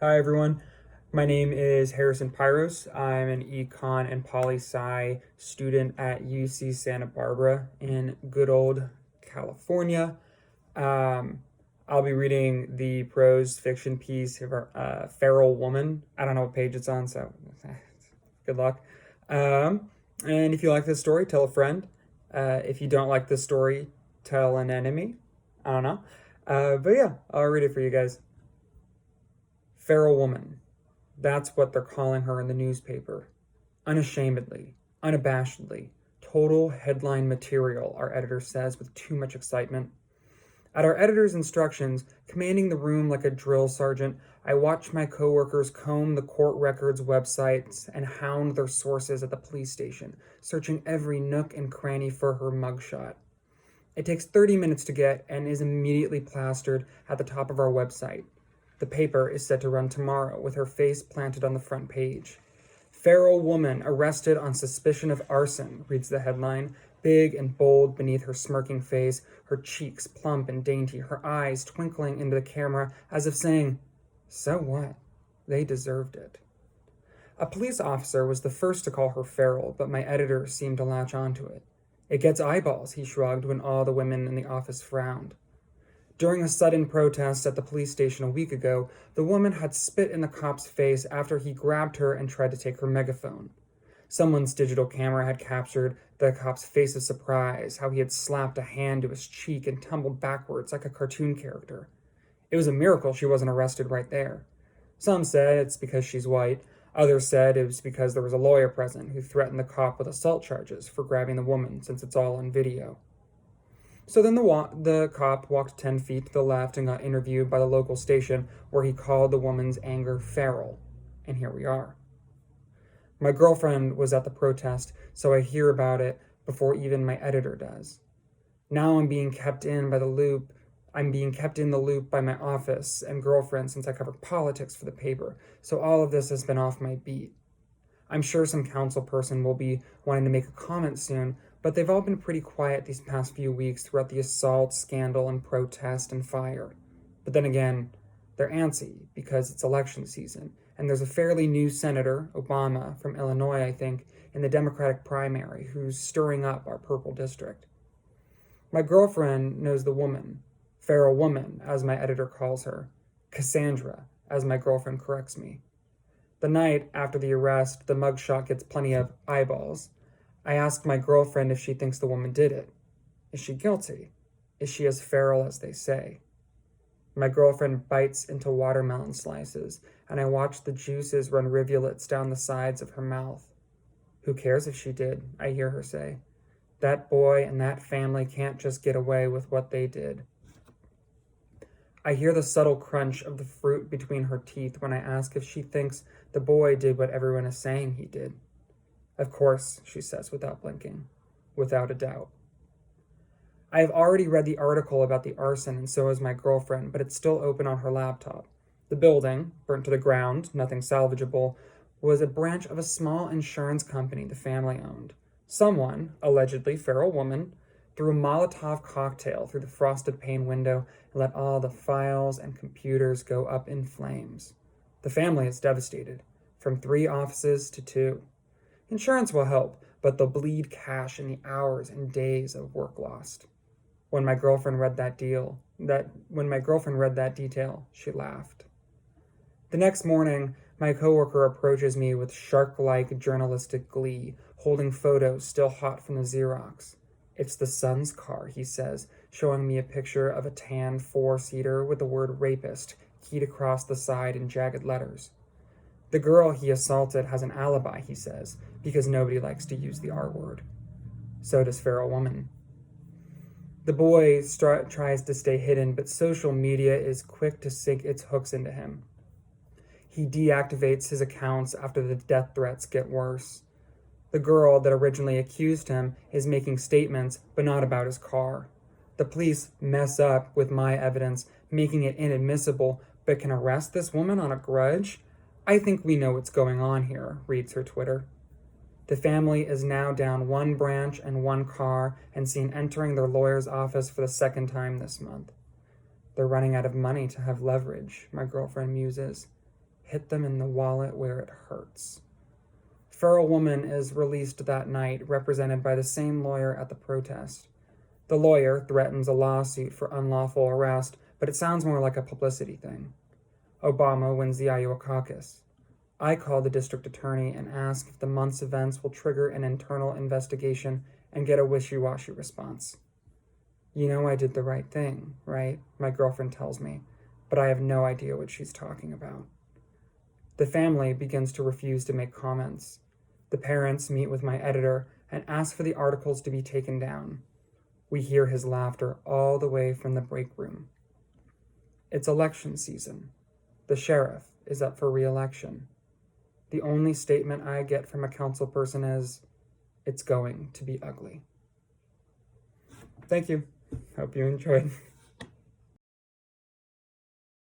Hi everyone, my name is Harrison Pyros. I'm an econ and poli-sci student at UC Santa Barbara in good old California. Um, I'll be reading the prose fiction piece of Feral Woman. I don't know what page it's on, so good luck. And if you like this story, tell a friend. If you don't like this story, tell an enemy. I don't know. But yeah, I'll read it for you guys. Feral Woman. That's what they're calling her in the newspaper. Unashamedly, unabashedly, total headline material, our editor says with too much excitement. At our editor's instructions, commanding the room like a drill sergeant, I watch my coworkers comb the court records websites and hound their sources at the police station, searching every nook and cranny for her mugshot. It takes 30 minutes to get and is immediately plastered at the top of our website. The paper is set to run tomorrow with her face planted on the front page. Feral woman arrested on suspicion of arson, reads the headline, big and bold beneath her smirking face, her cheeks plump and dainty, her eyes twinkling into the camera as if saying, "So what? They deserved it." A police officer was the first to call her feral, but my editor seemed to latch onto it. "It gets eyeballs," he shrugged when all the women in the office frowned. During a sudden protest at the police station a week ago, the woman had spit in the cop's face after he grabbed her and tried to take her megaphone. Someone's digital camera had captured the cop's face of surprise, how he had slapped a hand to his cheek and tumbled backwards like a cartoon character. It was a miracle she wasn't arrested right there. Some said it's because she's white. Others said it was because there was a lawyer present who threatened the cop with assault charges for grabbing the woman since it's all on video. So then the cop walked 10 feet to the left and got interviewed by the local station where he called the woman's anger feral. And here we are. My girlfriend was at the protest, so I hear about it before even my editor does. Now I'm being kept in the loop by my office and girlfriend since I cover politics for the paper, so all of this has been off my beat. I'm sure some council person will be wanting to make a comment soon, but they've all been pretty quiet these past few weeks throughout the assault, scandal, and protest and fire. But then again, they're antsy because it's election season, and there's a fairly new senator, Obama, from Illinois, I think, in the Democratic primary, who's stirring up our purple district. My girlfriend knows the woman, feral woman, as my editor calls her, Cassandra, as my girlfriend corrects me. The night after the arrest, the mugshot gets plenty of eyeballs. I ask my girlfriend if she thinks the woman did it. Is she guilty? Is she as feral as they say? My girlfriend bites into watermelon slices, and I watch the juices run rivulets down the sides of her mouth. Who cares if she did, I hear her say. That boy and that family can't just get away with what they did. I hear the subtle crunch of the fruit between her teeth when I ask if she thinks the boy did what everyone is saying he did. Of course, she says without blinking. Without a doubt. I have already read the article about the arson, and so has my girlfriend, but it's still open on her laptop. The building, burnt to the ground, nothing salvageable, was a branch of a small insurance company the family owned. Someone, allegedly feral woman, threw a Molotov cocktail through the frosted pane window and let all the files and computers go up in flames. The family is devastated, from 3 offices to 2. Insurance will help, but they'll bleed cash in the hours and days of work lost. When my girlfriend read that detail, she laughed. The next morning, my coworker approaches me with shark-like journalistic glee, holding photos still hot from the Xerox. It's the son's car, he says, showing me a picture of a tan 4-seater with the word rapist keyed across the side in jagged letters. The girl he assaulted has an alibi, he says, because nobody likes to use the R word. So does feral woman. The boy tries to stay hidden, but social media is quick to sink its hooks into him. He deactivates his accounts after the death threats get worse. The girl that originally accused him is making statements, but not about his car. The police mess up with my evidence, making it inadmissible, but can arrest this woman on a grudge? I think we know what's going on here, reads her Twitter. The family is now down 1 branch and 1 car and seen entering their lawyer's office for the 2nd time this month. They're running out of money to have leverage, my girlfriend muses. hit them in the wallet where it hurts. Furrow woman is released that night, represented by the same lawyer at the protest. The lawyer threatens a lawsuit for unlawful arrest, but it sounds more like a publicity thing. Obama wins the Iowa caucus. I call the district attorney and ask if the month's events will trigger an internal investigation and get a wishy-washy response. You know I did the right thing, right? My girlfriend tells me, but I have no idea what she's talking about. The family begins to refuse to make comments. The parents meet with my editor and ask for the articles to be taken down. We hear his laughter all the way from the break room. It's election season. The sheriff is up for re-election. The only statement I get from a council person is, "It's going to be ugly." Thank you. Hope you enjoyed.